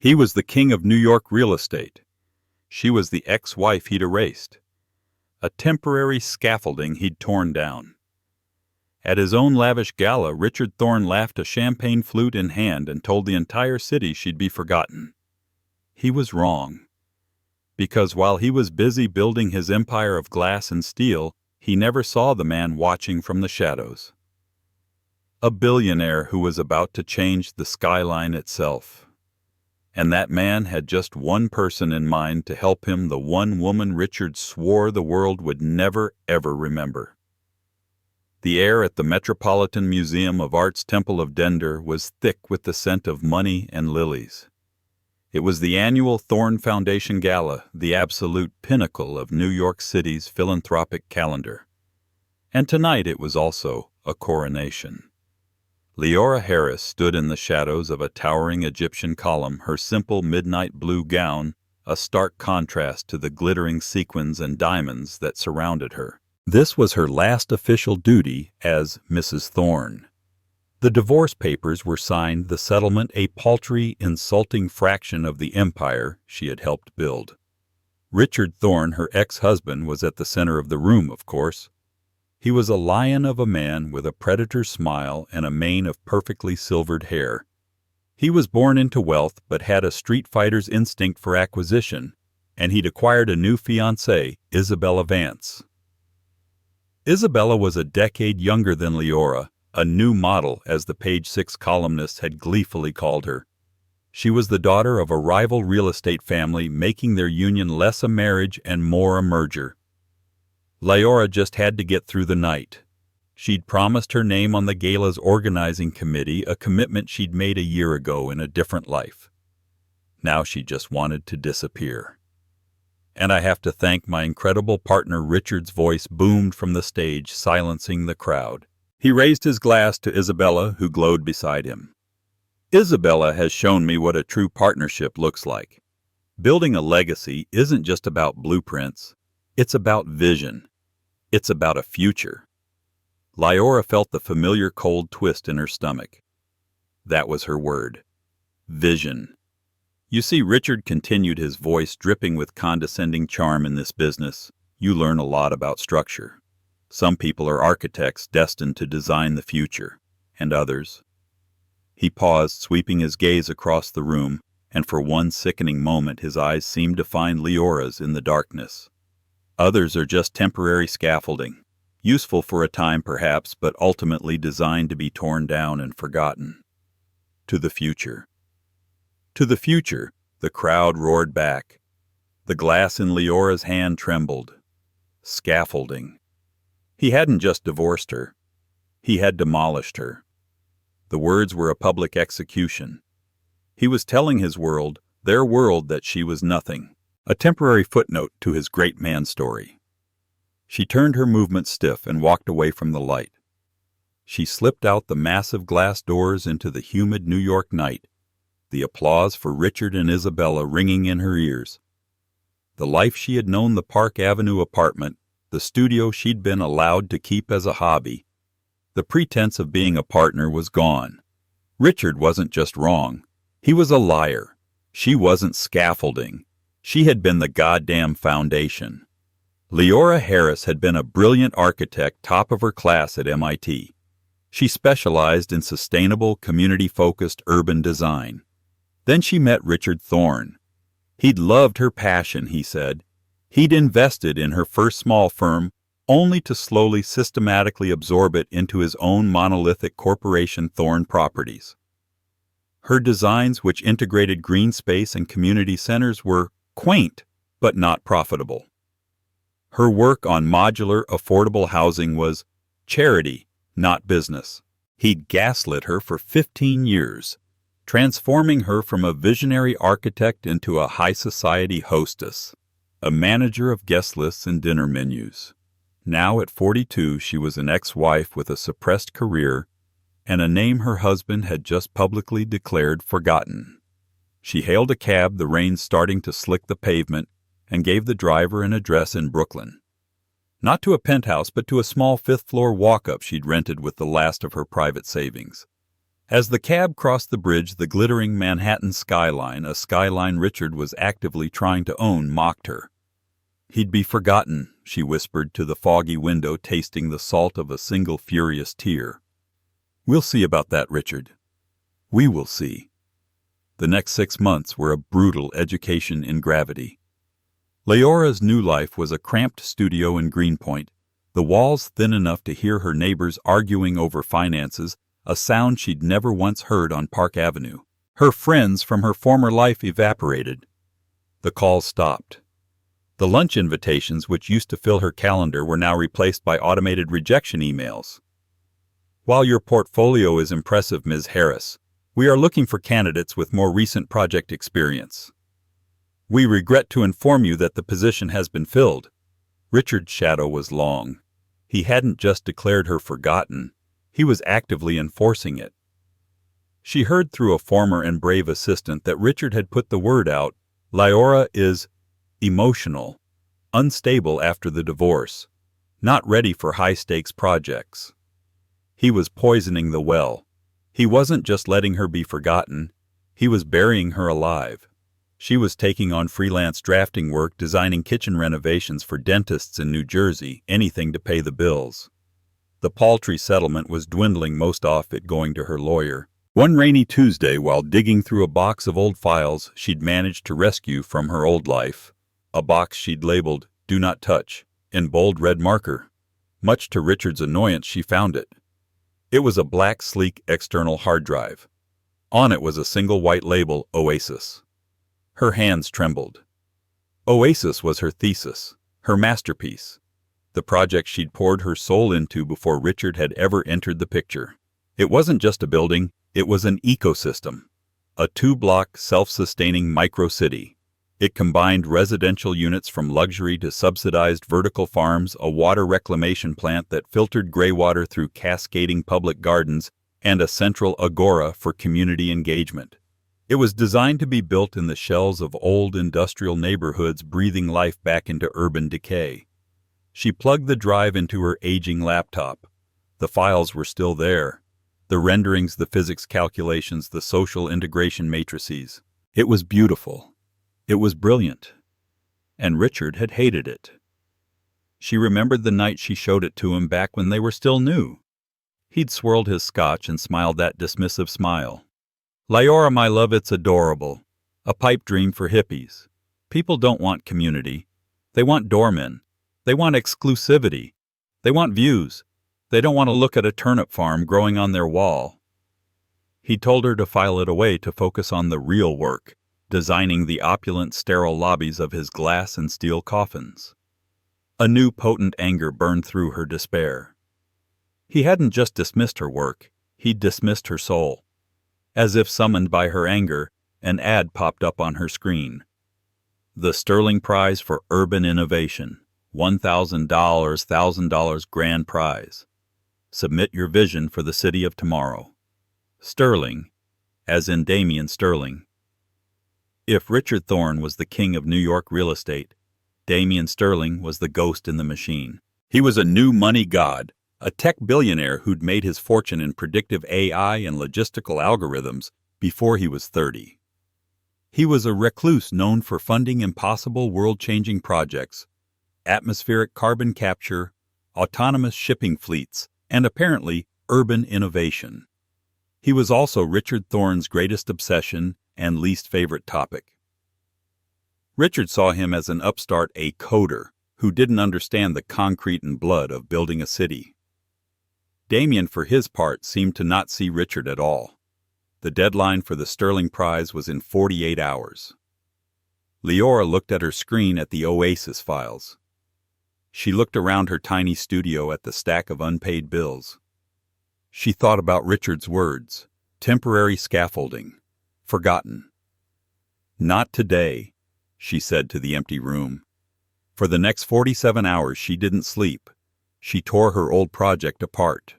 He was the king of New York real estate. She was the ex-wife he'd erased. A temporary scaffolding he'd torn down. At his own lavish gala, Richard Thorne laughed, a champagne flute in hand, and told the entire city she'd be forgotten. He was wrong. Because while he was busy building his empire of glass and steel, he never saw the man watching from the shadows. A billionaire who was about to change the skyline itself. And that man had just one person in mind to help him, the one woman Richard swore the world would never, ever remember. The air at the Metropolitan Museum of Art's Temple of Denver was thick with the scent of money and lilies. It was the annual Thorne Foundation Gala, the absolute pinnacle of New York City's philanthropic calendar. And tonight it was also a coronation. Liora Harris stood in the shadows of a towering Egyptian column, her simple midnight blue gown a stark contrast to the glittering sequins and diamonds that surrounded her. This was her last official duty as Mrs. Thorne. The divorce papers were signed, the settlement a paltry, insulting fraction of the empire she had helped build. Richard Thorne, her ex-husband, was at the center of the room, of course. He was a lion of a man with a predator's smile and a mane of perfectly silvered hair. He was born into wealth but had a street fighter's instinct for acquisition, and he'd acquired a new fiancée, Isabella Vance. Isabella was a decade younger than Liora, a new model, as the Page Six columnists had gleefully called her. She was the daughter of a rival real estate family, making their union less a marriage and more a merger. Liora just had to get through the night. She'd promised her name on the gala's organizing committee, a commitment she'd made a year ago in a different life. Now she just wanted to disappear. And I have to thank my incredible partner. Richard's voice boomed from the stage, silencing the crowd. He raised his glass to Isabella, who glowed beside him. Isabella has shown me what a true partnership looks like. Building a legacy isn't just about blueprints. It's about vision. It's about a future. Liora felt the familiar cold twist in her stomach. That was her word. Vision. You see, Richard continued, his voice dripping with condescending charm, in this business, you learn a lot about structure. Some people are architects destined to design the future, and others. He paused, sweeping his gaze across the room, and for one sickening moment his eyes seemed to find Liora's in the darkness. Others are just temporary scaffolding, useful for a time perhaps, but ultimately designed to be torn down and forgotten. To the future. To the future, the crowd roared back. The glass in Liora's hand trembled. Scaffolding. He hadn't just divorced her. He had demolished her. The words were a public execution. He was telling his world, their world, that she was nothing. A temporary footnote to his great man story. She turned her movement stiff and walked away from the light. She slipped out the massive glass doors into the humid New York night, the applause for Richard and Isabella ringing in her ears. The life she had known, the Park Avenue apartment, the studio she'd been allowed to keep as a hobby, the pretense of being a partner, was gone. Richard wasn't just wrong. He was a liar. She wasn't scaffolding. She had been the goddamn foundation. Liora Harris had been a brilliant architect, top of her class at MIT. She specialized in sustainable, community-focused urban design. Then she met Richard Thorne. He'd loved her passion, he said. He'd invested in her first small firm, only to slowly, systematically absorb it into his own monolithic corporation, Thorne Properties. Her designs, which integrated green space and community centers, were quaint, but not profitable. Her work on modular, affordable housing was charity, not business. He'd gaslit her for 15 years, transforming her from a visionary architect into a high society hostess, a manager of guest lists and dinner menus. Now at 42, she was an ex-wife with a suppressed career and a name her husband had just publicly declared forgotten. She hailed a cab, the rain starting to slick the pavement, and gave the driver an address in Brooklyn. Not to a penthouse, but to a small fifth-floor walk-up she'd rented with the last of her private savings. As the cab crossed the bridge, the glittering Manhattan skyline, a skyline Richard was actively trying to own, mocked her. "He'd be forgotten," she whispered to the foggy window, tasting the salt of a single furious tear. "We'll see about that, Richard. We will see." The next 6 months were a brutal education in gravity. Liora's new life was a cramped studio in Greenpoint, the walls thin enough to hear her neighbors arguing over finances, a sound she'd never once heard on Park Avenue. Her friends from her former life evaporated. The calls stopped. The lunch invitations, which used to fill her calendar, were now replaced by automated rejection emails. "While your portfolio is impressive, Ms. Harris, we are looking for candidates with more recent project experience. We regret to inform you that the position has been filled." Richard's shadow was long. He hadn't just declared her forgotten. He was actively enforcing it. She heard through a former and brave assistant that Richard had put the word out: "Liora is emotional, unstable after the divorce, not ready for high-stakes projects." He was poisoning the well. He wasn't just letting her be forgotten, he was burying her alive. She was taking on freelance drafting work, designing kitchen renovations for dentists in New Jersey, anything to pay the bills. The paltry settlement was dwindling, most of it going to her lawyer. One rainy Tuesday, while digging through a box of old files she'd managed to rescue from her old life, a box she'd labeled "Do Not Touch" in bold red marker. Much to Richard's annoyance, she found it. It was a black, sleek external hard drive. On it was a single white label, Oasis. Her hands trembled. Oasis was her thesis, her masterpiece, the project she'd poured her soul into before Richard had ever entered the picture. It wasn't just a building, it was an ecosystem, a 2-block, self-sustaining micro-city. It combined residential units from luxury to subsidized vertical farms, a water reclamation plant that filtered gray water through cascading public gardens, and a central agora for community engagement. It was designed to be built in the shells of old industrial neighborhoods, breathing life back into urban decay. She plugged the drive into her aging laptop. The files were still there. The renderings, the physics calculations, the social integration matrices. It was beautiful. It was brilliant. And Richard had hated it. She remembered the night she showed it to him back when they were still new. He'd swirled his scotch and smiled that dismissive smile. "Liora, my love, it's adorable. A pipe dream for hippies. People don't want community. They want doormen. They want exclusivity. They want views. They don't want to look at a turnip farm growing on their wall." He told her to file it away, to focus on the real work, designing the opulent, sterile lobbies of his glass and steel coffins. A new potent anger burned through her despair. He hadn't just dismissed her work, he'd dismissed her soul. As if summoned by her anger, an ad popped up on her screen. "The Sterling Prize for Urban Innovation. $1,000 grand prize. Submit your vision for the city of tomorrow. Sterling," as in Damien Sterling. If Richard Thorne was the king of New York real estate, Damien Sterling was the ghost in the machine. He was a new money god, a tech billionaire who'd made his fortune in predictive AI and logistical algorithms before he was 30. He was a recluse known for funding impossible world-changing projects, atmospheric carbon capture, autonomous shipping fleets, and apparently urban innovation. He was also Richard Thorne's greatest obsession and least favorite topic. Richard saw him as an upstart, a coder, who didn't understand the concrete and blood of building a city. Damien, for his part, seemed to not see Richard at all. The deadline for the Sterling Prize was in 48 hours. Liora looked at her screen at the Oasis files. She looked around her tiny studio at the stack of unpaid bills. She thought about Richard's words: temporary scaffolding, forgotten. "Not today," she said to the empty room. For the next 47 hours she didn't sleep. She tore her old project apart.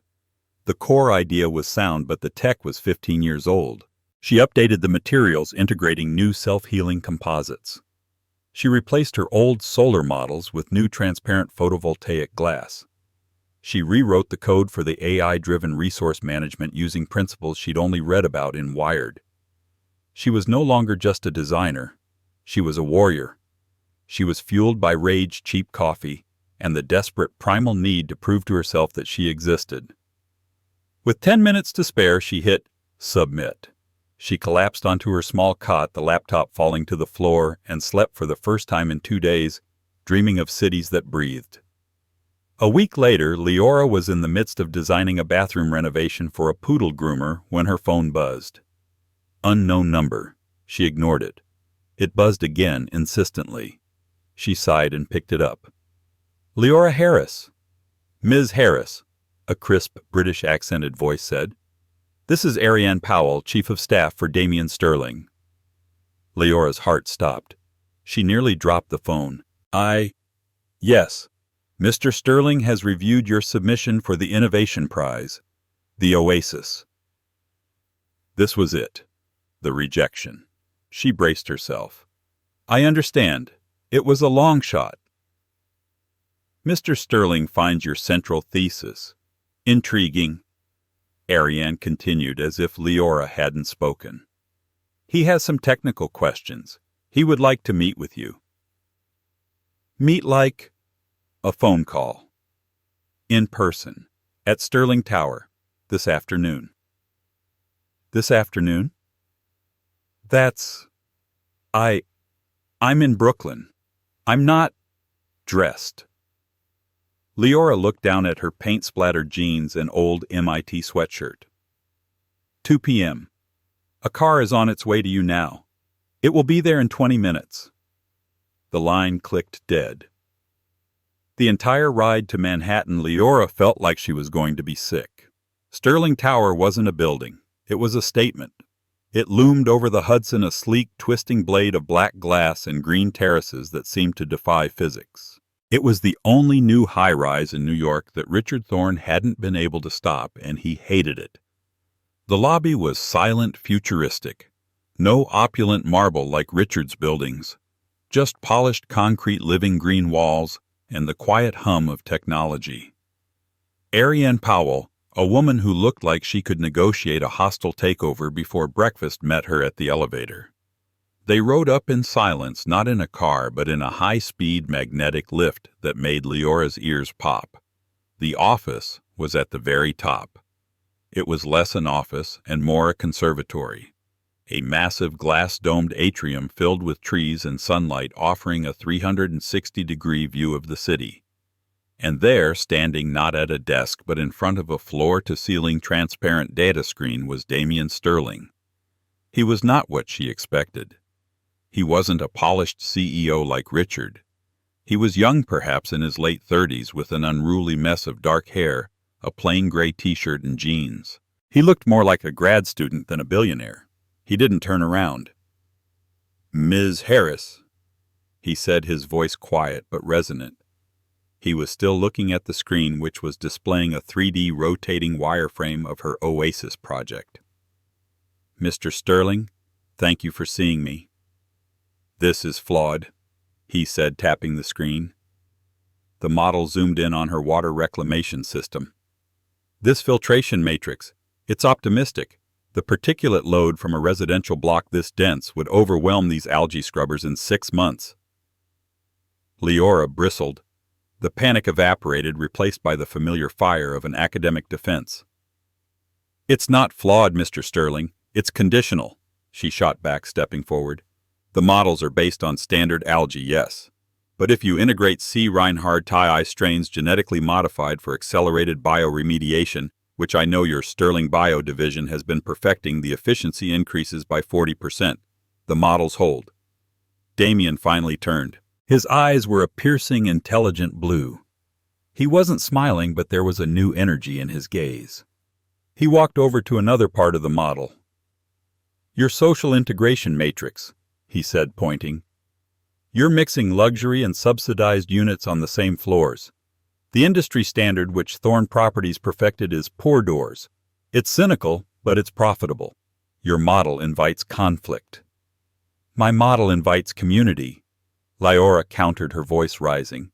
The core idea was sound, but the tech was 15 years old. She updated the materials, integrating new self-healing composites. She replaced her old solar models with new transparent photovoltaic glass. She rewrote the code for the AI-driven resource management using principles she'd only read about in Wired. She was no longer just a designer. She was a warrior. She was fueled by rage, cheap coffee, and the desperate primal need to prove to herself that she existed. With 10 minutes to spare, she hit submit. She collapsed onto her small cot, the laptop falling to the floor, and slept for the first time in 2 days, dreaming of cities that breathed. A week later, Liora was in the midst of designing a bathroom renovation for a poodle groomer when her phone buzzed. Unknown number. She ignored it. It buzzed again, insistently. She sighed and picked it up. Liora Harris. Ms. Harris, a crisp, British-accented voice said. This is Ariane Powell, Chief of Staff for Damien Sterling. Leora's heart stopped. She nearly dropped the phone. Yes. Mr. Sterling has reviewed your submission for the Innovation Prize, the Oasis. This was it. The rejection. She braced herself. I understand. It was a long shot. Mr. Sterling finds your central thesis intriguing. Ariane continued as if Liora hadn't spoken. He has some technical questions. He would like to meet with you. Meet like? A phone call. In person. At Sterling Tower. This afternoon. This afternoon? I'm in Brooklyn. I'm not dressed. Liora looked down at her paint-splattered jeans and old MIT sweatshirt. 2 p.m. A car is on its way to you now. It will be there in 20 minutes. The line clicked dead. The entire ride to Manhattan, Liora felt like she was going to be sick. Sterling Tower wasn't a building. It was a statement. It loomed over the Hudson, a sleek, twisting blade of black glass and green terraces that seemed to defy physics. It was the only new high-rise in New York that Richard Thorne hadn't been able to stop, and he hated it. The lobby was silent, futuristic. No opulent marble like Richard's buildings. Just polished concrete living green walls and the quiet hum of technology. Ariane Powell, a woman who looked like she could negotiate a hostile takeover before breakfast, met her at the elevator. They rode up in silence, not in a car, but in a high-speed magnetic lift that made Leora's ears pop. The office was at the very top. It was less an office and more a conservatory. A massive glass-domed atrium filled with trees and sunlight offering a 360-degree view of the city. And there, standing not at a desk but in front of a floor-to-ceiling transparent data screen, was Damien Sterling. He was not what she expected. He wasn't a polished CEO like Richard. He was young, perhaps in his late 30s, with an unruly mess of dark hair, a plain gray t-shirt and jeans. He looked more like a grad student than a billionaire. He didn't turn around. Ms. Harris, he said, his voice quiet but resonant. He was still looking at the screen, which was displaying a 3D rotating wireframe of her Oasis project. Mr. Sterling, thank you for seeing me. This is flawed, he said, tapping the screen. The model zoomed in on her water reclamation system. This filtration matrix, it's optimistic. The particulate load from a residential block this dense would overwhelm these algae scrubbers in 6 months. Liora bristled. The panic evaporated, replaced by the familiar fire of an academic defense. It's not flawed, Mr. Sterling. It's conditional, she shot back, stepping forward. The models are based on standard algae, yes. But if you integrate C. Reinhard Thai strains genetically modified for accelerated bioremediation, which I know your Sterling Bio division has been perfecting, the efficiency increases by 40%. The models hold. Damien finally turned. His eyes were a piercing, intelligent blue. He wasn't smiling, but there was a new energy in his gaze. He walked over to another part of the model. Your social integration matrix, he said, pointing. You're mixing luxury and subsidized units on the same floors. The industry standard which Thorne Properties perfected is pour doors. It's cynical, but it's profitable. Your model invites conflict. My model invites community, Liora countered, her voice rising.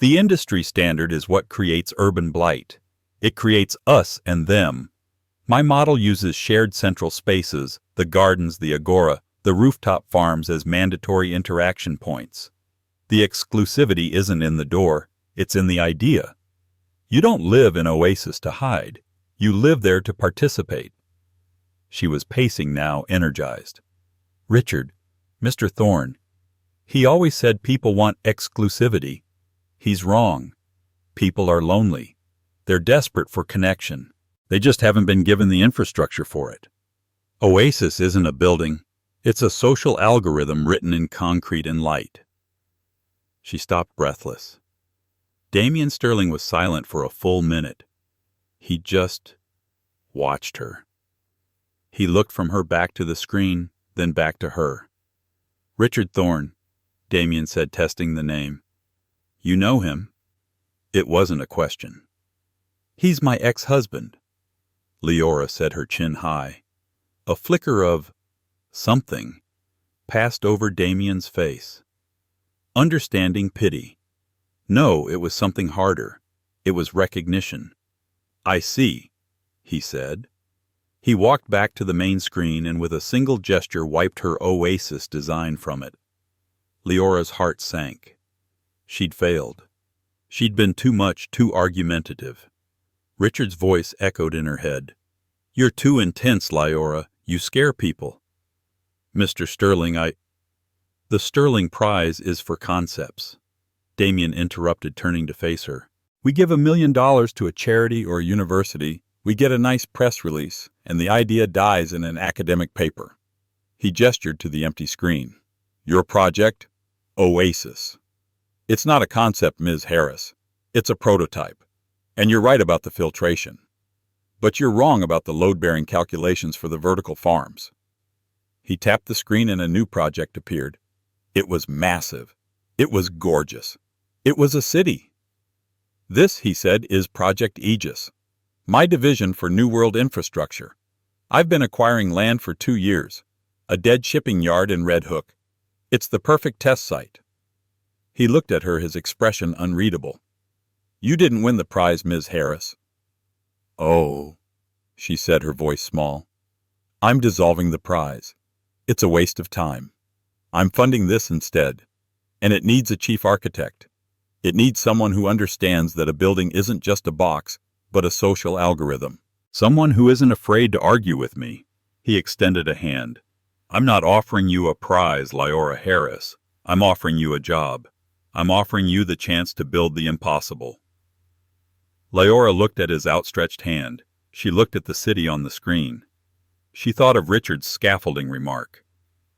The industry standard is what creates urban blight. It creates us and them. My model uses shared central spaces, the gardens, the agora, the rooftop farms as mandatory interaction points. The exclusivity isn't in the door, it's in the idea. You don't live in Oasis to hide. You live there to participate. She was pacing now, energized. Richard, Mr. Thorne, he always said people want exclusivity. He's wrong. People are lonely. They're desperate for connection. They just haven't been given the infrastructure for it. Oasis isn't a building. It's a social algorithm written in concrete and light. She stopped breathless. Damien Sterling was silent for a full minute. He just watched her. He looked from her back to the screen, then back to her. Richard Thorne, Damien said, testing the name. You know him? It wasn't a question. He's my ex-husband, Liora said, her chin high. A flicker of something passed over Damien's face. Understanding pity. No, it was something harder. It was recognition. I see, he said. He walked back to the main screen and with a single gesture wiped her Oasis design from it. Leora's heart sank. She'd failed. She'd been too much, too argumentative. Richard's voice echoed in her head. You're too intense, Liora. You scare people. Mr. Sterling, The Sterling Prize is for concepts. Damien interrupted, turning to face her. We give $1 million to a charity or a university, we get a nice press release, and the idea dies in an academic paper. He gestured to the empty screen. Your project? Oasis. It's not a concept, Ms. Harris. It's a prototype. And you're right about the filtration. But you're wrong about the load-bearing calculations for the vertical farms. He tapped the screen and a new project appeared. It was massive. It was gorgeous. It was a city. This, he said, is Project Aegis, my division for New World infrastructure. I've been acquiring land for 2 years. A dead shipping yard in Red Hook. It's the perfect test site. He looked at her, his expression unreadable. You didn't win the prize, Ms. Harris. Oh, she said, her voice small. I'm dissolving the prize. It's a waste of time. I'm funding this instead. And it needs a chief architect. It needs someone who understands that a building isn't just a box, but a social algorithm. Someone who isn't afraid to argue with me. He extended a hand. I'm not offering you a prize, Liora Harris. I'm offering you a job. I'm offering you the chance to build the impossible. Liora looked at his outstretched hand. She looked at the city on the screen. She thought of Richard's scaffolding remark.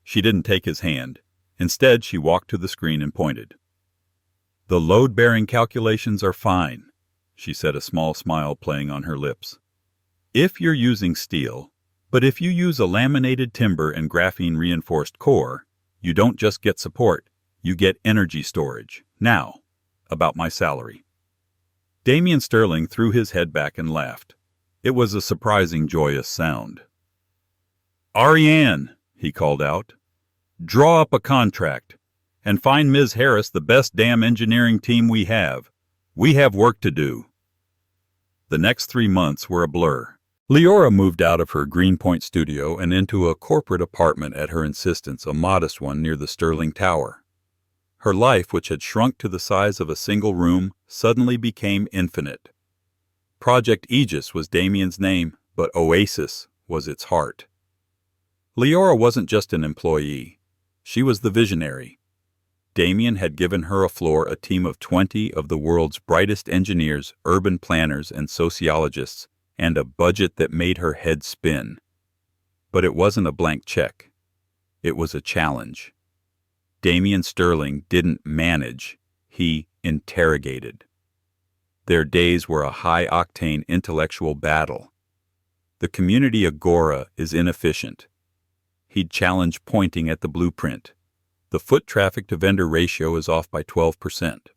She didn't take his hand. Instead, she walked to the screen and pointed. The load-bearing calculations are fine, she said, a small smile playing on her lips. If you're using steel, but if you use a laminated timber and graphene-reinforced core, you don't just get support, you get energy storage. Now, about my salary. Damien Sterling threw his head back and laughed. It was a surprising, joyous sound. Ariane, he called out, draw up a contract. And find Ms. Harris the best damn engineering team we have. We have work to do. The next 3 months were a blur. Liora moved out of her Greenpoint studio and into a corporate apartment at her insistence, a modest one near the Sterling Tower. Her life, which had shrunk to the size of a single room, suddenly became infinite. Project Aegis was Damien's name, but Oasis was its heart. Liora wasn't just an employee. She was the visionary. Damien had given her a floor, a team of 20 of the world's brightest engineers, urban planners, and sociologists, and a budget that made her head spin. But it wasn't a blank check. It was a challenge. Damien Sterling didn't manage. He interrogated. Their days were a high-octane intellectual battle. The community agora is inefficient. He'd challenge pointing at the blueprint. The foot traffic to vendor ratio is off by 12%.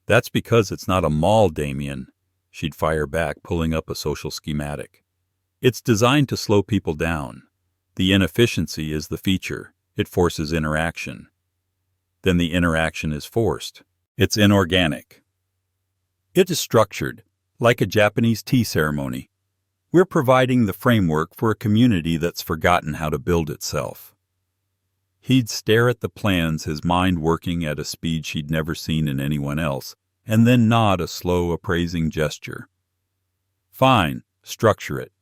That's because it's not a mall, Damien, she'd fire back, pulling up a social schematic. It's designed to slow people down. The inefficiency is the feature. It forces interaction. Then the interaction is forced. It's inorganic. It is structured, like a Japanese tea ceremony. We're providing the framework for a community that's forgotten how to build itself. He'd stare at the plans, his mind working at a speed she'd never seen in anyone else, and then nod a slow, appraising gesture. Fine, structure it.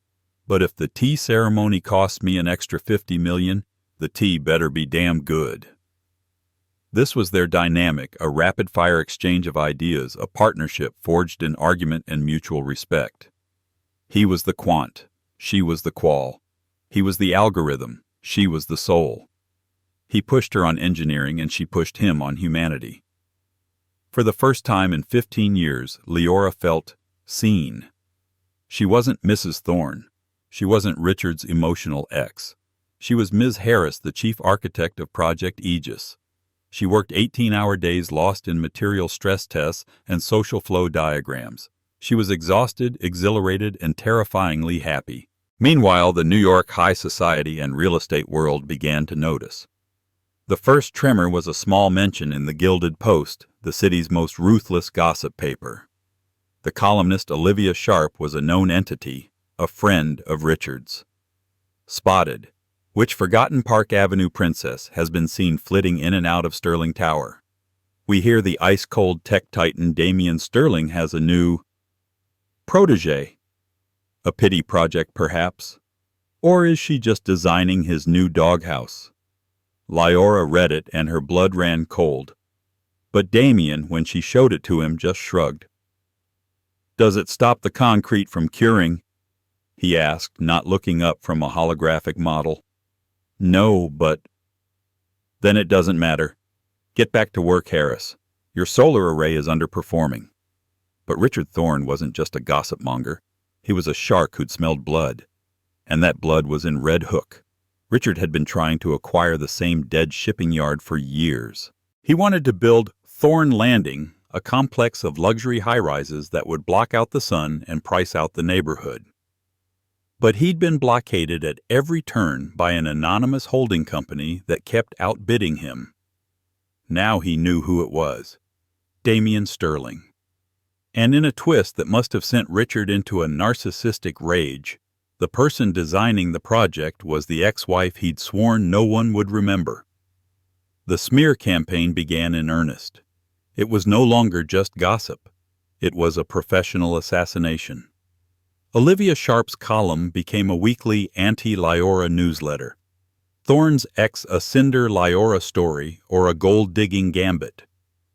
But if the tea ceremony costs me an extra $50 million, the tea better be damn good. This was their dynamic, a rapid-fire exchange of ideas, a partnership forged in argument and mutual respect. He was the quant, she was the qual. He was the algorithm, she was the soul. He pushed her on engineering and she pushed him on humanity. For the first time in 15 years, Liora felt seen. She wasn't Mrs. Thorne. She wasn't Richard's emotional ex. She was Ms. Harris, the chief architect of Project Aegis. She worked 18-hour days lost in material stress tests and social flow diagrams. She was exhausted, exhilarated, and terrifyingly happy. Meanwhile, the New York high society and real estate world began to notice. The first tremor was a small mention in the Gilded Post, the city's most ruthless gossip paper. The columnist Olivia Sharp was a known entity, a friend of Richard's. Spotted. Which forgotten Park Avenue princess has been seen flitting in and out of Sterling Tower? We hear the ice-cold tech titan Damien Sterling has a new protege. A pity project, perhaps? Or is she just designing his new doghouse? Liora read it and her blood ran cold. But Damien, when she showed it to him, just shrugged. Does it stop the concrete from curing? He asked, not looking up from a holographic model. No, but... Then it doesn't matter. Get back to work, Harris. Your solar array is underperforming. But Richard Thorne wasn't just a gossip monger. He was a shark who'd smelled blood. And that blood was in Red Hook. Richard had been trying to acquire the same dead shipping yard for years. He wanted to build Thorne Landing, a complex of luxury high-rises that would block out the sun and price out the neighborhood. But he'd been blockaded at every turn by an anonymous holding company that kept outbidding him. Now he knew who it was. Damien Sterling. And in a twist that must have sent Richard into a narcissistic rage, the person designing the project was the ex-wife he'd sworn no one would remember. The smear campaign began in earnest. It was no longer just gossip. It was a professional assassination. Olivia Sharp's column became a weekly anti-Liora newsletter. Thorne's ex a cinder Liora story or a gold-digging gambit.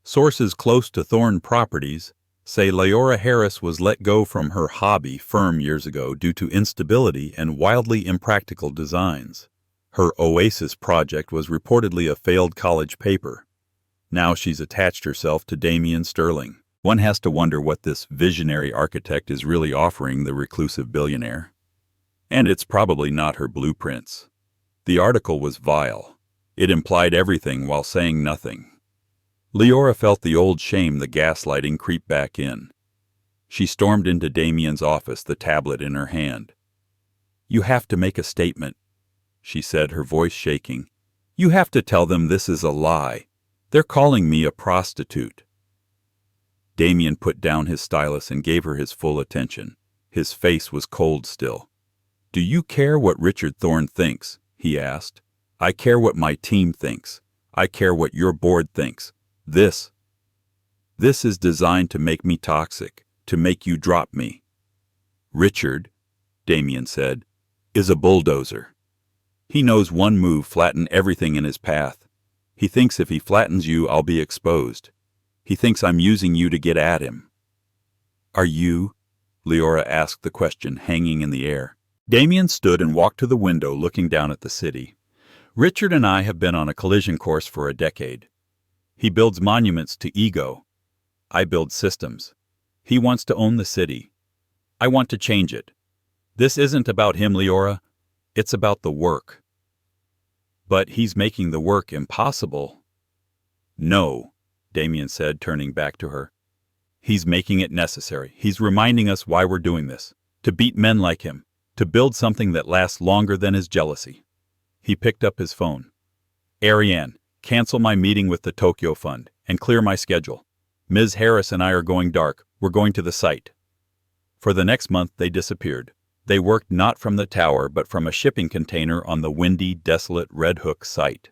Sources close to Thorne Properties say Liora Harris was let go from her hobby firm years ago due to instability and wildly impractical designs. Her Oasis project was reportedly a failed college paper. Now she's attached herself to Damien Sterling. One has to wonder what this visionary architect is really offering the reclusive billionaire. And it's probably not her blueprints. The article was vile. It implied everything while saying nothing. Liora felt the old shame, the gaslighting, creep back in. She stormed into Damien's office, the tablet in her hand. "You have to make a statement," she said, her voice shaking. "You have to tell them this is a lie. They're calling me a prostitute." Damien put down his stylus and gave her his full attention. His face was cold still. "Do you care what Richard Thorne thinks?" he asked. "I care what my team thinks. I care what your board thinks. This is designed to make me toxic, to make you drop me." "Richard," Damien said, "is a bulldozer. He knows one move flatten everything in his path. He thinks if he flattens you, I'll be exposed. He thinks I'm using you to get at him." "Are you?" Liora asked the question, hanging in the air. Damien stood and walked to the window, looking down at the city. "Richard and I have been on a collision course for a decade. He builds monuments to ego. I build systems. He wants to own the city. I want to change it. This isn't about him, Liora. It's about the work." "But he's making the work impossible." "No," Damien said, turning back to her. "He's making it necessary. He's reminding us why we're doing this. To beat men like him. To build something that lasts longer than his jealousy." He picked up his phone. "Ariane, cancel my meeting with the Tokyo Fund and clear my schedule. Ms. Harris and I are going dark. We're going to the site." For the next month they disappeared. They worked not from the tower but from a shipping container on the windy, desolate Red Hook site.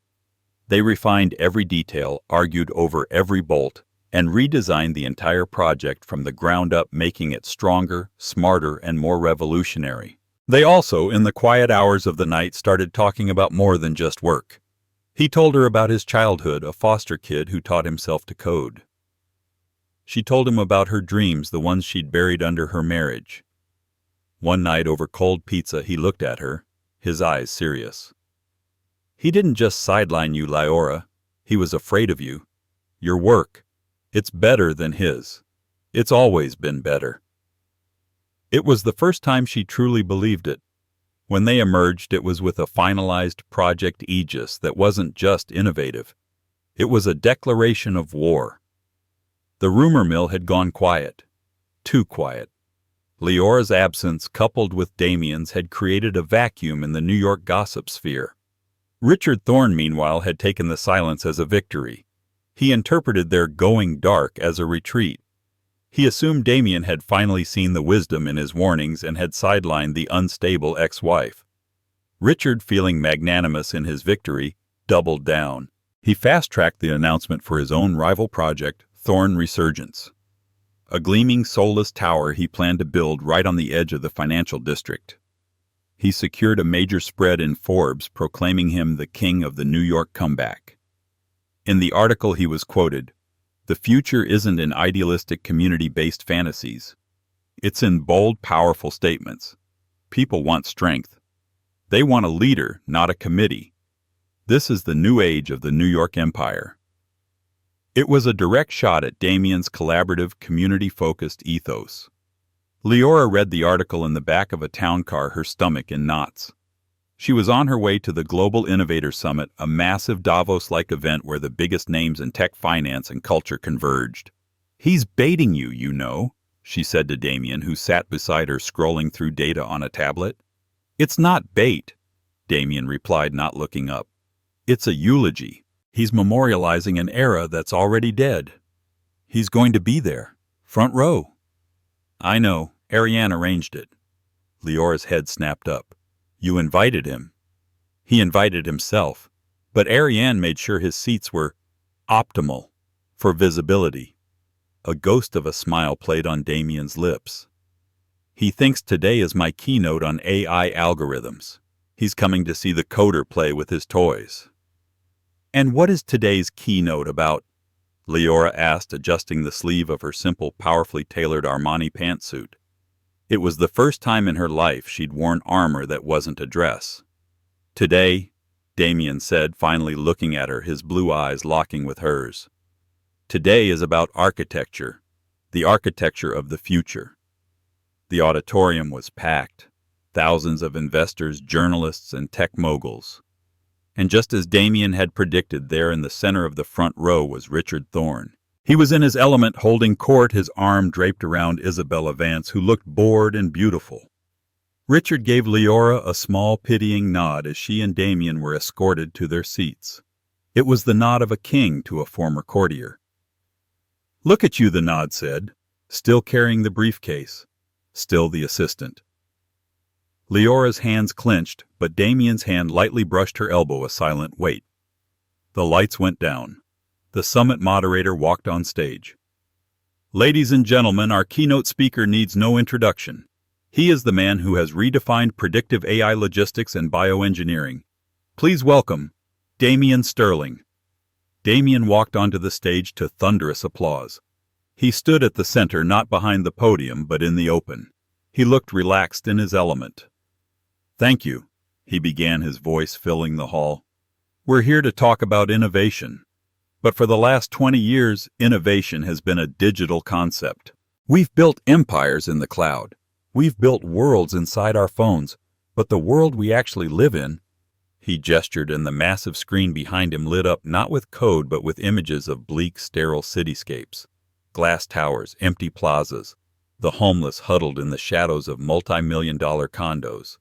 They refined every detail, argued over every bolt, and redesigned the entire project from the ground up, making it stronger, smarter, and more revolutionary. They also, in the quiet hours of the night, started talking about more than just work. He told her about his childhood, a foster kid who taught himself to code. She told him about her dreams, the ones she'd buried under her marriage. One night over cold pizza, he looked at her, his eyes serious. "He didn't just sideline you, Liora. He was afraid of you. Your work. It's better than his. It's always been better." It was the first time she truly believed it. When they emerged, it was with a finalized Project Aegis that wasn't just innovative. It was a declaration of war. The rumor mill had gone quiet. Too quiet. Liora's absence, coupled with Damien's, had created a vacuum in the New York gossip sphere. Richard Thorne, meanwhile, had taken the silence as a victory. He interpreted their going dark as a retreat. He assumed Damien had finally seen the wisdom in his warnings and had sidelined the unstable ex-wife. Richard, feeling magnanimous in his victory, doubled down. He fast-tracked the announcement for his own rival project, Thorne Resurgence. A gleaming, soulless tower he planned to build right on the edge of the financial district. He secured a major spread in Forbes, proclaiming him the king of the New York comeback. In the article he was quoted, "The future isn't in idealistic community-based fantasies. It's in bold, powerful statements. People want strength. They want a leader, not a committee. This is the new age of the New York Empire." It was a direct shot at Damien's collaborative, community-focused ethos. Liora read the article in the back of a town car, her stomach in knots. She was on her way to the Global Innovator Summit, a massive Davos-like event where the biggest names in tech, finance, and culture converged. "He's baiting you, you know," she said to Damien, who sat beside her scrolling through data on a tablet. "It's not bait," Damien replied, not looking up. "It's a eulogy. He's memorializing an era that's already dead. He's going to be there, front row." "I know. Ariane arranged it." Liora's head snapped up. "You invited him." "He invited himself. But Ariane made sure his seats were optimal for visibility." A ghost of a smile played on Damien's lips. "He thinks today is my keynote on AI algorithms. He's coming to see the coder play with his toys." "And what is today's keynote about?" Liora asked, adjusting the sleeve of her simple, powerfully tailored Armani pantsuit. It was the first time in her life she'd worn armor that wasn't a dress. "Today," Damien said, finally looking at her, his blue eyes locking with hers. "Today is about architecture, the architecture of the future." The auditorium was packed, thousands of investors, journalists, and tech moguls. And just as Damien had predicted, there in the center of the front row was Richard Thorne. He was in his element, holding court, his arm draped around Isabella Vance, who looked bored and beautiful. Richard gave Liora a small, pitying nod as she and Damien were escorted to their seats. It was the nod of a king to a former courtier. "Look at you," the nod said, still carrying the briefcase, still the assistant. Liora's hands clenched, but Damien's hand lightly brushed her elbow, a silent wait. The lights went down. The summit moderator walked on stage. "Ladies and gentlemen, our keynote speaker needs no introduction. He is the man who has redefined predictive AI logistics and bioengineering. Please welcome Damien Sterling." Damien walked onto the stage to thunderous applause. He stood at the center, not behind the podium, but in the open. He looked relaxed, in his element. "Thank you," he began, his voice filling the hall. "We're here to talk about innovation. But for the last 20 years, innovation has been a digital concept. We've built empires in the cloud. We've built worlds inside our phones. But the world we actually live in," he gestured, and the massive screen behind him lit up not with code but with images of bleak, sterile cityscapes. Glass towers, empty plazas, the homeless huddled in the shadows of multi-million-dollar condos.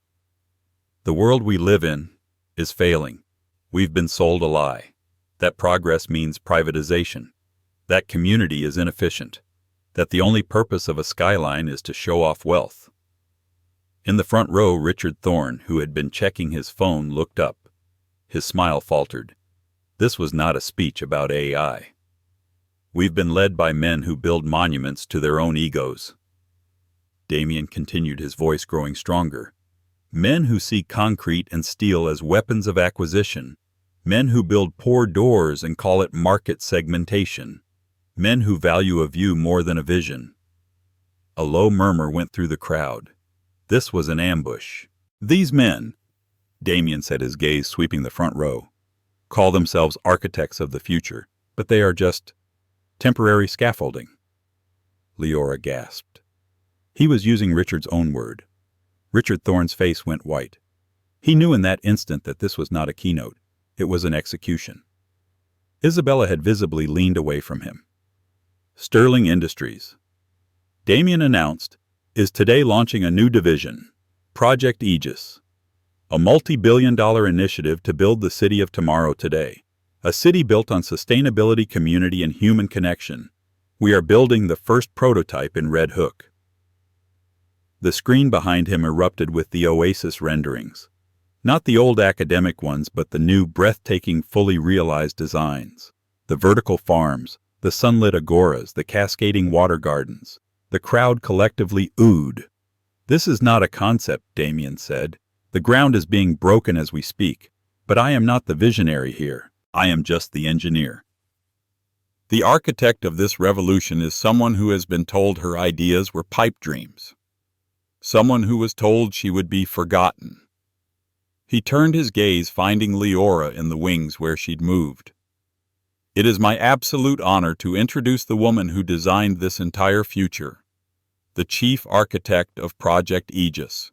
"The world we live in is failing. We've been sold a lie. That progress means privatization. that community is inefficient, that the only purpose of a skyline is to show off wealth. In the front row, Richard Thorne, who had been checking his phone, looked up. His smile faltered. This was not a speech about AI. We've been led by men who build monuments to their own egos. Damien continued, his voice growing stronger. Men who see concrete and steel as weapons of acquisition. Men who build poor doors and call it market segmentation. Men who value a view more than a vision. A low murmur went through the crowd. This was an ambush. These men, Damien said, his gaze sweeping the front row, call themselves architects of the future, but they are just temporary scaffolding. Liora gasped. He was using Richard's own word. Richard Thorne's face went white. He knew in that instant that this was not a keynote. It was an execution. Isabella had visibly leaned away from him. Sterling Industries, Damien announced, is today launching a new division, Project Aegis, a multi-billion-dollar initiative to build the city of tomorrow today, a city built on sustainability, community, and human connection. We are building the first prototype in Red Hook. The screen behind him erupted with the Oasis renderings. Not the old academic ones, but the new, breathtaking, fully realized designs. The vertical farms, the sunlit agoras, the cascading water gardens. The crowd collectively oohed. This is not a concept, Damien said. The ground is being broken as we speak. But I am not the visionary here. I am just the engineer. The architect of this revolution is someone who has been told her ideas were pipe dreams. Someone who was told she would be forgotten. He turned his gaze, finding Liora in the wings where she'd moved. It is my absolute honor to introduce the woman who designed this entire future, the chief architect of Project Aegis,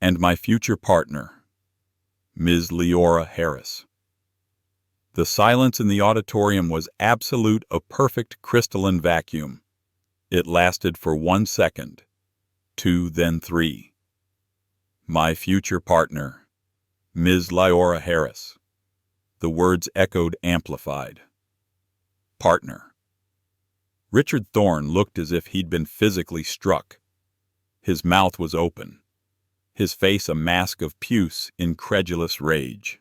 and my future partner, Ms. Liora Harris. The silence in the auditorium was absolute, a perfect crystalline vacuum. It lasted for 1 second, 2, then 3. My future partner, Ms. Liora Harris. The words echoed, amplified. Partner. Richard Thorne looked as if he'd been physically struck. His mouth was open, his face a mask of puce, incredulous rage.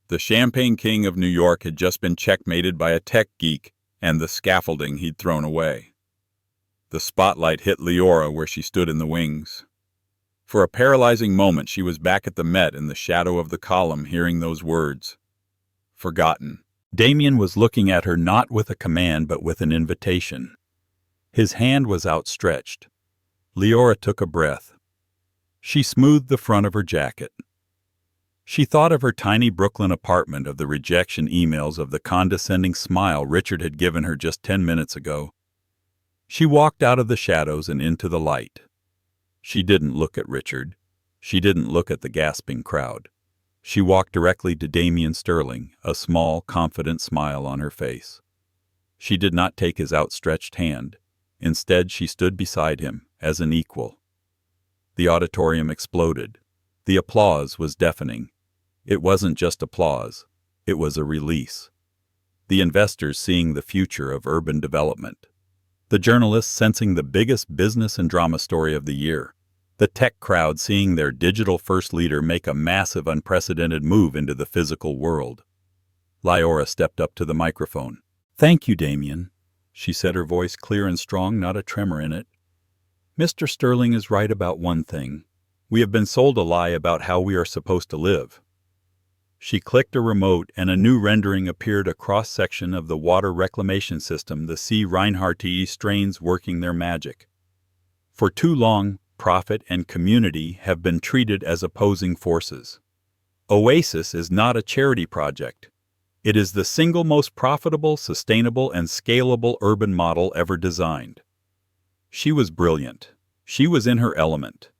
The Champagne King of New York had just been checkmated by a tech geek and the scaffolding he'd thrown away. The spotlight hit Liora where she stood in the wings. For a paralyzing moment, she was back at the Met in the shadow of the column, hearing those words. Forgotten. Damien was looking at her not with a command but with an invitation. His hand was outstretched. Liora took a breath. She smoothed the front of her jacket. She thought of her tiny Brooklyn apartment, of the rejection emails, of the condescending smile Richard had given her just 10 minutes ago. She walked out of the shadows and into the light. She didn't look at Richard. She didn't look at the gasping crowd. She walked directly to Damien Sterling, a small, confident smile on her face. She did not take his outstretched hand. Instead, she stood beside him as an equal. The auditorium exploded. The applause was deafening. It wasn't just applause. It was a release. The investors seeing the future of urban development. The journalists sensing the biggest business and drama story of the year. The tech crowd seeing their digital-first leader make a massive, unprecedented move into the physical world. Liora stepped up to the microphone. "Thank you, Damien," she said, her voice clear and strong, not a tremor in it. "Mr. Sterling is right about one thing. We have been sold a lie about how we are supposed to live." She clicked a remote, and a new rendering appeared, a cross-section of the water reclamation system, the C. Reinhardti strains working their magic. For too long, profit and community have been treated as opposing forces. Oasis is not a charity project. It is the single most profitable, sustainable, and scalable urban model ever designed. She was brilliant. She was in her element.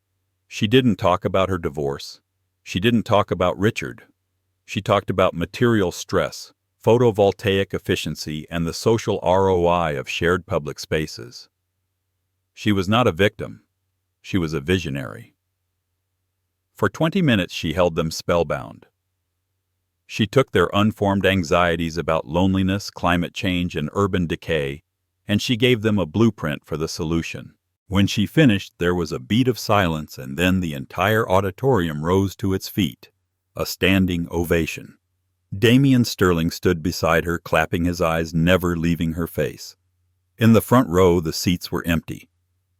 She didn't talk about her divorce. She didn't talk about Richard. She talked about material stress, photovoltaic efficiency, and the social ROI of shared public spaces. She was not a victim. She was a visionary. For 20 minutes she held them spellbound. She took their unformed anxieties about loneliness, climate change, and urban decay, and she gave them a blueprint for the solution. When she finished, there was a beat of silence, and then the entire auditorium rose to its feet. A standing ovation. Damien Sterling stood beside her, clapping his eyes, never leaving her face. In the front row, the seats were empty.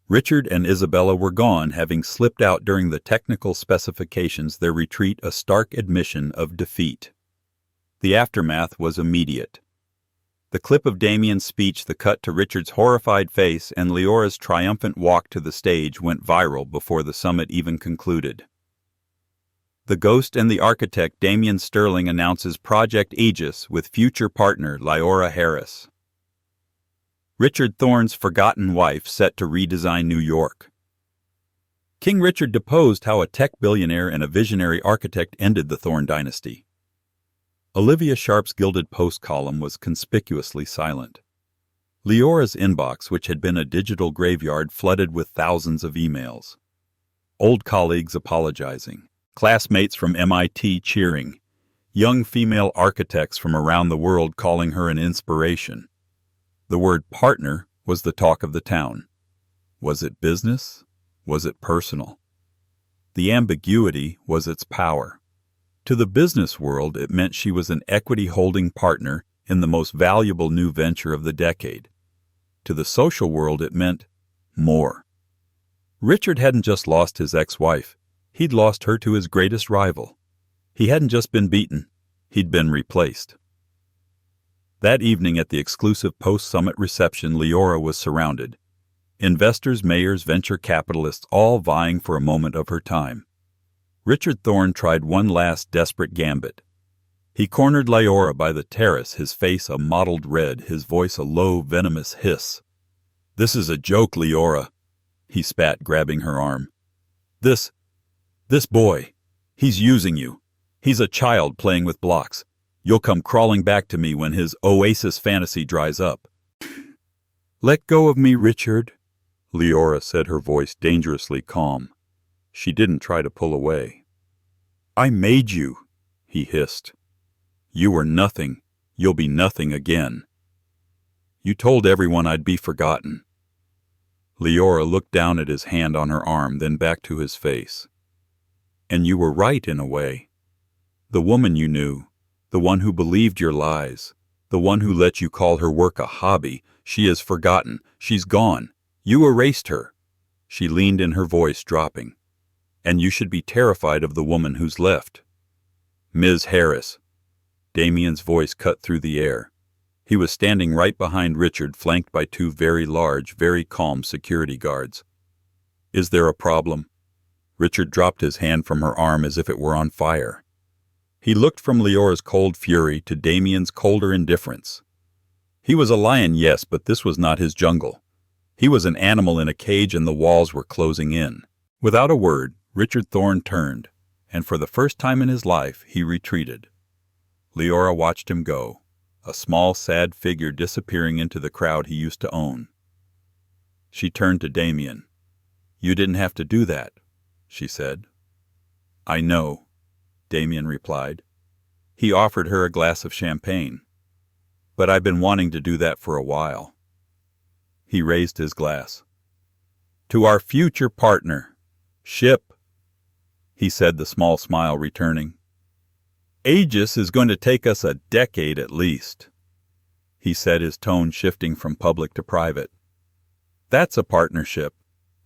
Richard and Isabella were gone, having slipped out during the technical specifications, their retreat a stark admission of defeat. The aftermath was immediate. The clip of Damien's speech, the cut to Richard's horrified face, and Liora's triumphant walk to the stage went viral before the summit even concluded. The Ghost and the Architect Damien Sterling announces Project Aegis with future partner Liora Harris. Richard Thorne's forgotten wife set to redesign New York. King Richard deposed how a tech billionaire and a visionary architect ended the Thorne dynasty. Olivia Sharp's Gilded Post column was conspicuously silent. Liora's inbox, which had been a digital graveyard, flooded with thousands of emails. Old colleagues apologizing, classmates from MIT cheering, young female architects from around the world calling her an inspiration. The word partner was the talk of the town. Was it business? Was it personal? The ambiguity was its power. To the business world, it meant she was an equity-holding partner in the most valuable new venture of the decade. To the social world, it meant more. Richard hadn't just lost his ex-wife. He'd lost her to his greatest rival. He hadn't just been beaten. He'd been replaced. That evening at the exclusive post-summit reception, Liora was surrounded. Investors, mayors, venture capitalists, all vying for a moment of her time. Richard Thorne tried one last desperate gambit. He cornered Liora by the terrace, his face a mottled red, his voice a low, venomous hiss. "This is a joke, Liora," he spat, grabbing her arm. This boy, he's using you. He's a child playing with blocks. You'll come crawling back to me when his oasis fantasy dries up." "Let go of me, Richard," Liora said, her voice dangerously calm. She didn't try to pull away. "I made you," he hissed. "You were nothing. You'll be nothing again. You told everyone I'd be forgotten." Liora looked down at his hand on her arm, then back to his face. "And you were right in a way. The woman you knew, the one who believed your lies, the one who let you call her work a hobby, she is forgotten. She's gone. You erased her." She leaned in, her voice dropping. "And you should be terrified of the woman who's left." "Ms. Harris." Damien's voice cut through the air. He was standing right behind Richard, flanked by two very large, very calm security guards. "Is there a problem?" Richard dropped his hand from her arm as if it were on fire. He looked from Liora's cold fury to Damien's colder indifference. He was a lion, yes, but this was not his jungle. He was an animal in a cage, and the walls were closing in. Without a word, Richard Thorne turned, and for the first time in his life, he retreated. Liora watched him go, a small, sad figure disappearing into the crowd he used to own. She turned to Damien. "You didn't have to do that," she said. "I know," Damien replied. He offered her a glass of champagne. "But I've been wanting to do that for a while." He raised his glass. "To our future partner, ship," he said, the small smile returning. "Aegis is going to take us a decade at least," he said, his tone shifting from public to private. "That's a partnership,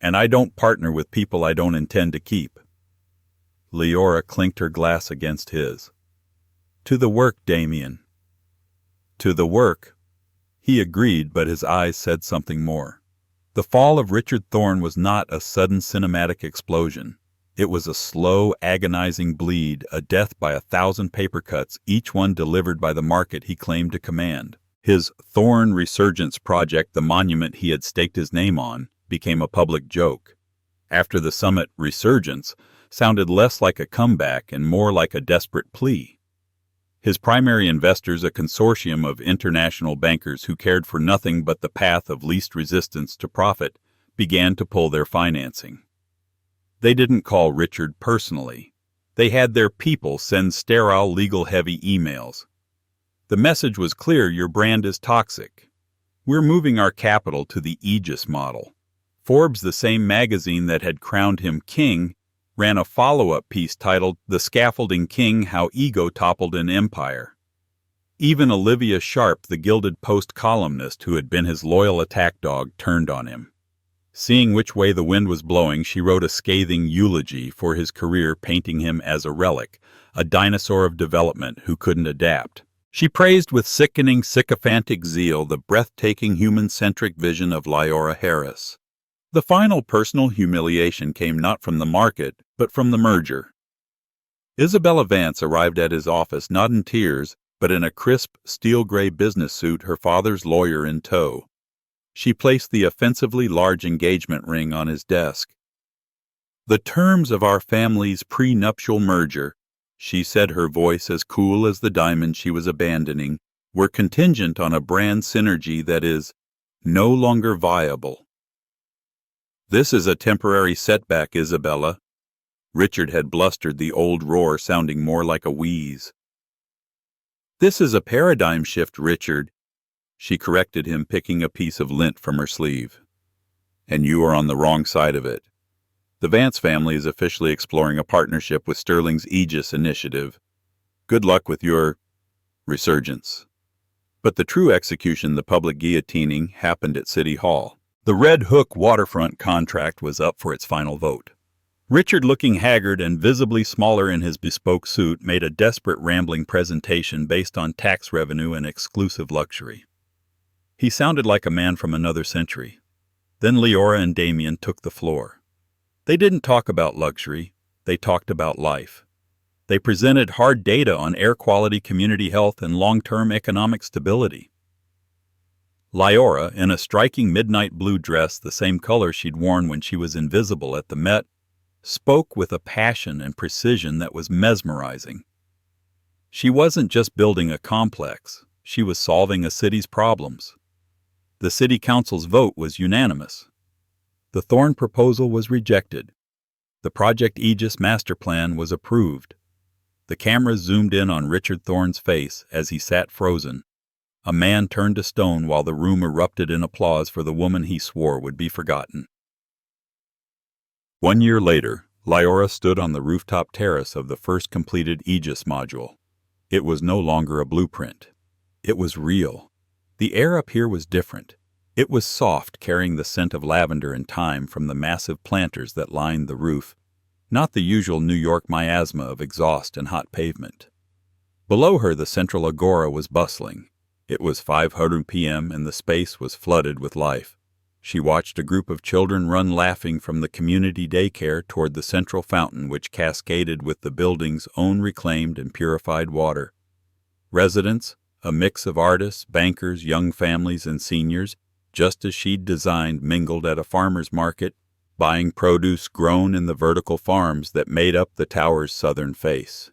and I don't partner with people I don't intend to keep." Liora clinked her glass against his. "To the work, Damien." "To the work." He agreed, but his eyes said something more. The fall of Richard Thorne was not a sudden cinematic explosion. It was a slow, agonizing bleed, a death by 1,000 paper cuts, each one delivered by the market he claimed to command. His Thorne Resurgence project, the monument he had staked his name on, became a public joke. After the summit, Resurgence sounded less like a comeback and more like a desperate plea. His primary investors, a consortium of international bankers who cared for nothing but the path of least resistance to profit, began to pull their financing. They didn't call Richard personally. They had their people send sterile, legal-heavy emails. The message was clear: your brand is toxic. We're moving our capital to the Aegis model. Forbes, the same magazine that had crowned him king, ran a follow-up piece titled "The Scaffolding King: How Ego Toppled an Empire." Even Olivia Sharp, the Gilded Post columnist who had been his loyal attack dog, turned on him. Seeing which way the wind was blowing, she wrote a scathing eulogy for his career, painting him as a relic, a dinosaur of development who couldn't adapt. She praised with sickening, sycophantic zeal the breathtaking, human-centric vision of Liora Harris. The final personal humiliation came not from the market, but from the merger. Isabella Vance arrived at his office not in tears, but in a crisp, steel-gray business suit, her father's lawyer in tow. She placed the offensively large engagement ring on his desk. "The terms of our family's prenuptial merger," she said, her voice as cool as the diamond she was abandoning, "were contingent on a brand synergy that is no longer viable." "This is a temporary setback, Isabella." Richard had blustered, the old roar sounding more like a wheeze. "This is a paradigm shift, Richard," she corrected him, picking a piece of lint from her sleeve. "And you are on the wrong side of it. The Vance family is officially exploring a partnership with Sterling's Aegis initiative. Good luck with your resurgence." But the true execution, the public guillotining, happened at City Hall. The Red Hook waterfront contract was up for its final vote. Richard, looking haggard and visibly smaller in his bespoke suit, made a desperate, rambling presentation based on tax revenue and exclusive luxury. He sounded like a man from another century. Then Liora and Damien took the floor. They didn't talk about luxury, they talked about life. They presented hard data on air quality, community health, and long-term economic stability. Liora, in a striking midnight blue dress, the same color she'd worn when she was invisible at the Met, spoke with a passion and precision that was mesmerizing. She wasn't just building a complex, she was solving a city's problems. The city council's vote was unanimous. The Thorne proposal was rejected. The Project Aegis master plan was approved. The cameras zoomed in on Richard Thorne's face as he sat frozen. A man turned to stone while the room erupted in applause for the woman he swore would be forgotten. 1 year later, Liora stood on the rooftop terrace of the first completed Aegis module. It was no longer a blueprint. It was real. The air up here was different. It was soft, carrying the scent of lavender and thyme from the massive planters that lined the roof, not the usual New York miasma of exhaust and hot pavement. Below her, the central agora was bustling. It was 5:00 p.m. and the space was flooded with life. She watched a group of children run laughing from the community daycare toward the central fountain, which cascaded with the building's own reclaimed and purified water. Residents, a mix of artists, bankers, young families, and seniors, just as she'd designed, mingled at a farmer's market, buying produce grown in the vertical farms that made up the tower's southern face.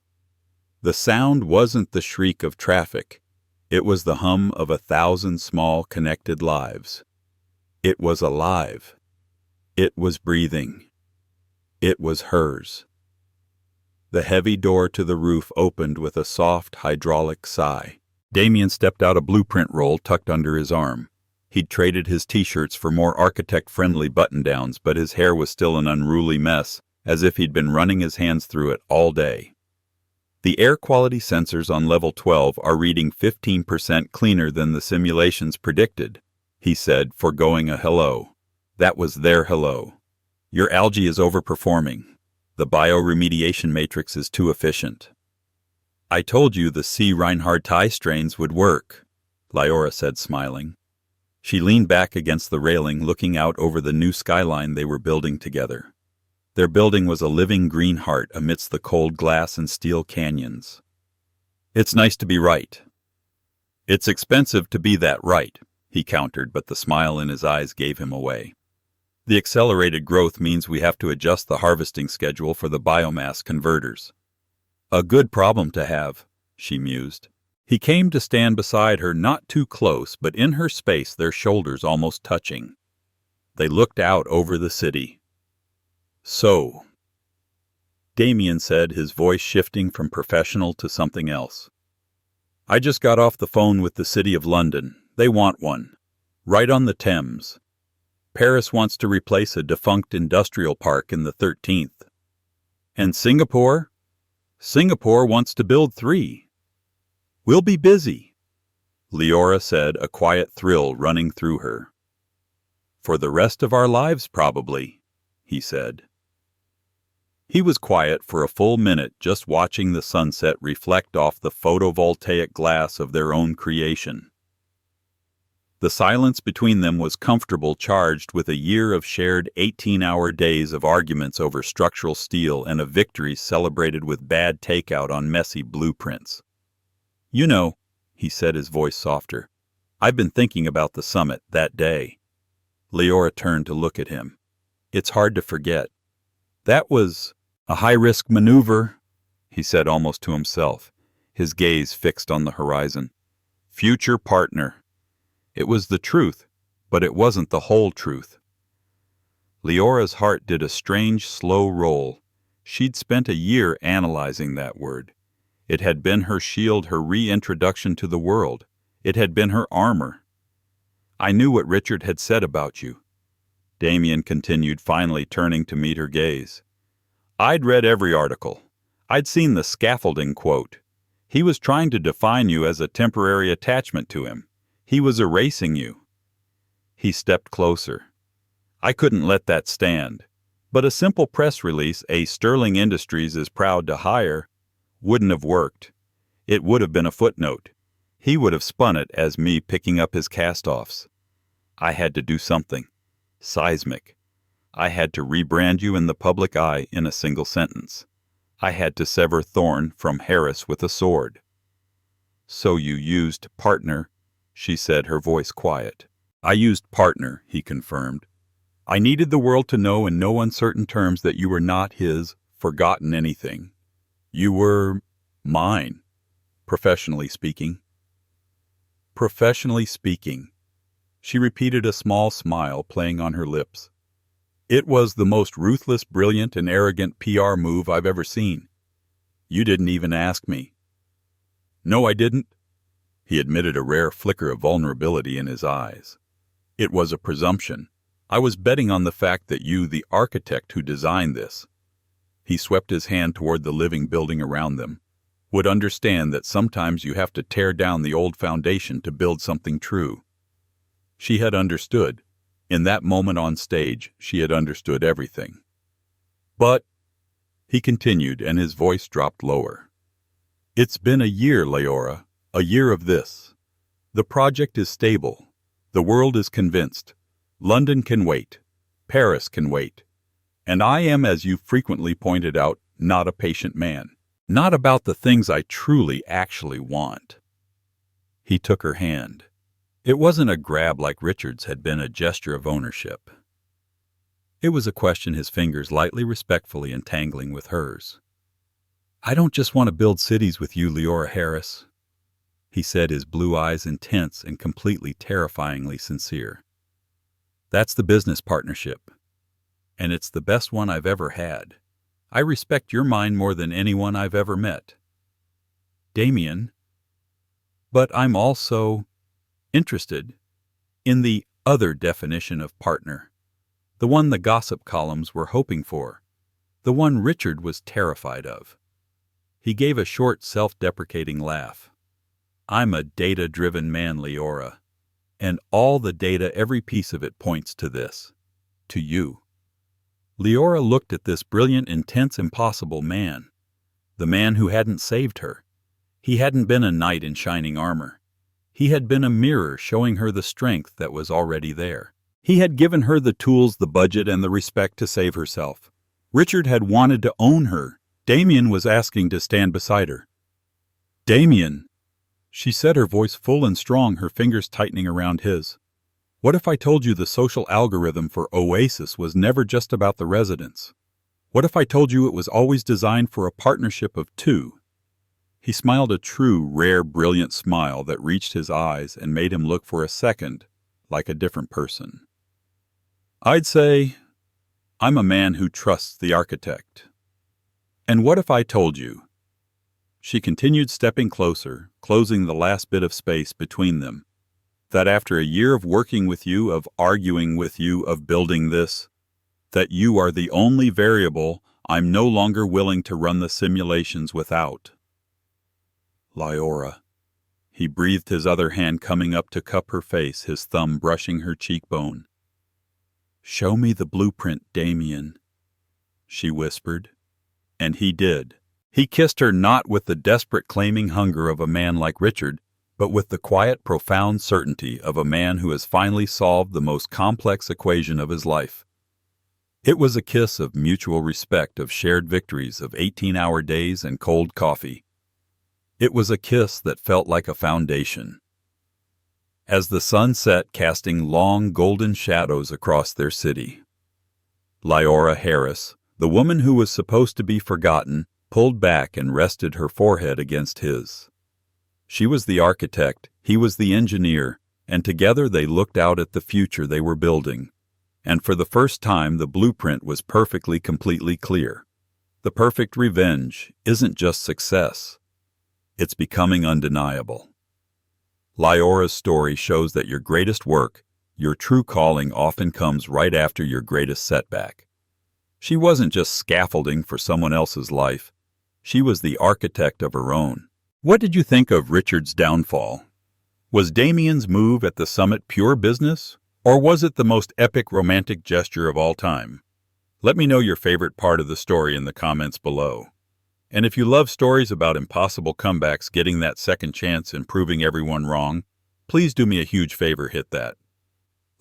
The sound wasn't the shriek of traffic. It was the hum of 1,000 small, connected lives. It was alive. It was breathing. It was hers. The heavy door to the roof opened with a soft, hydraulic sigh. Damien stepped out, a blueprint roll tucked under his arm. He'd traded his T-shirts for more architect-friendly button-downs, but his hair was still an unruly mess, as if he'd been running his hands through it all day. "The air quality sensors on level 12 are reading 15% cleaner than the simulations predicted," he said, foregoing a hello. That was their hello. "Your algae is overperforming. The bioremediation matrix is too efficient." "I told you the C. Reinhardti strains would work," Liora said, smiling. She leaned back against the railing, looking out over the new skyline they were building together. Their building was a living green heart amidst the cold glass and steel canyons. "It's nice to be right." "It's expensive to be that right," he countered, but the smile in his eyes gave him away. "The accelerated growth means we have to adjust the harvesting schedule for the biomass converters." "A good problem to have," she mused. He came to stand beside her, not too close, but in her space, their shoulders almost touching. They looked out over the city. "So, Damien said, his voice shifting from professional to something else. I just got off the phone with the City of London. They want one. Right on the Thames. Paris wants to replace a defunct industrial park in the 13th. And Singapore? Singapore wants to build 3. We'll be busy, Liora said, a quiet thrill running through her. For the rest of our lives, probably, he said. He was quiet for a full minute, just watching the sunset reflect off the photovoltaic glass of their own creation. The silence between them was comfortable, charged with a year of shared 18-hour days of arguments over structural steel and a victory celebrated with bad takeout on messy blueprints. You know, he said, his voice softer, I've been thinking about the summit that day. Liora turned to look at him. It's hard to forget. That was a high-risk maneuver, he said almost to himself, his gaze fixed on the horizon. Future partner. It was the truth, but it wasn't the whole truth. Liora's heart did a strange, slow roll. She'd spent a year analyzing that word. It had been her shield, her reintroduction to the world. It had been her armor. I knew what Richard had said about you, Damien continued, finally turning to meet her gaze. I'd read every article. I'd seen the scaffolding quote. He was trying to define you as a temporary attachment to him. He was erasing you. He stepped closer. I couldn't let that stand. But a simple press release, a Sterling Industries is proud to hire, wouldn't have worked. It would have been a footnote. He would have spun it as me picking up his cast-offs. I had to do something. Seismic. I had to rebrand you in the public eye in a single sentence. I had to sever Thorne from Harris with a sword. So you used partner, she said, her voice quiet. I used partner, he confirmed. I needed the world to know in no uncertain terms that you were not his forgotten anything. You were mine, professionally speaking. Professionally speaking. She repeated, a small smile playing on her lips. It was the most ruthless, brilliant, and arrogant PR move I've ever seen. You didn't even ask me. No, I didn't. He admitted, a rare flicker of vulnerability in his eyes. It was a presumption. I was betting on the fact that you, the architect who designed this, he swept his hand toward the living building around them, would understand that sometimes you have to tear down the old foundation to build something true. She had understood. In that moment on stage, she had understood everything. But, he continued, and his voice dropped lower, it's been a year, Liora, a year of this. The project is stable. The world is convinced. London can wait. Paris can wait. And I am, as you frequently pointed out, not a patient man. Not about the things I truly actually want. He took her hand. It wasn't a grab like Richard's had been, a gesture of ownership. It was a question, his fingers lightly, respectfully entangling with hers. I don't just want to build cities with you, Liora Harris, he said, his blue eyes intense and completely terrifyingly sincere. That's the business partnership. And it's the best one I've ever had. I respect your mind more than anyone I've ever met. Damien. But I'm also interested in the other definition of partner, the one the gossip columns were hoping for, the one Richard was terrified of. He gave a short, self-deprecating laugh. I'm a data-driven man, Liora, and all the data, every piece of it, points to this, to you. Liora looked at this brilliant, intense, impossible man, the man who hadn't saved her. He hadn't been a knight in shining armor. He had been a mirror showing her the strength that was already there. He had given her the tools, the budget, and the respect to save herself. Richard had wanted to own her. Damien was asking to stand beside her. Damien, she said, her voice full and strong, her fingers tightening around his. What if I told you the social algorithm for Oasis was never just about the residents? What if I told you it was always designed for a partnership of two? He smiled, a true, rare, brilliant smile that reached his eyes and made him look for a second like a different person. I'd say I'm a man who trusts the architect. And what if I told you? She continued stepping closer, closing the last bit of space between them. That after a year of working with you, of arguing with you, of building this, that you are the only variable I'm no longer willing to run the simulations without. Liora. He breathed, his other hand coming up to cup her face, his thumb brushing her cheekbone. Show me the blueprint, Damien, she whispered. And he did. He kissed her not with the desperate claiming hunger of a man like Richard, but with the quiet, profound certainty of a man who has finally solved the most complex equation of his life. It was a kiss of mutual respect, of shared victories, of 18-hour days and cold coffee. It was a kiss that felt like a foundation. As the sun set, casting long golden shadows across their city, Liora Harris, the woman who was supposed to be forgotten, pulled back and rested her forehead against his. She was the architect, he was the engineer, and together they looked out at the future they were building. And for the first time the blueprint was perfectly, completely clear. The perfect revenge isn't just success. It's becoming undeniable. Liora's story shows that your greatest work, your true calling, often comes right after your greatest setback. She wasn't just scaffolding for someone else's life. She was the architect of her own. What did you think of Richard's downfall? Was Damien's move at the summit pure business, or was it the most epic romantic gesture of all time? Let me know your favorite part of the story in the comments below. And if you love stories about impossible comebacks, getting that second chance and proving everyone wrong, please do me a huge favor, hit that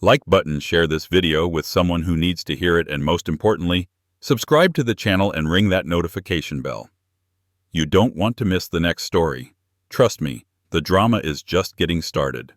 like button, share this video with someone who needs to hear it, and most importantly, subscribe to the channel and ring that notification bell. You don't want to miss the next story. Trust me, the drama is just getting started.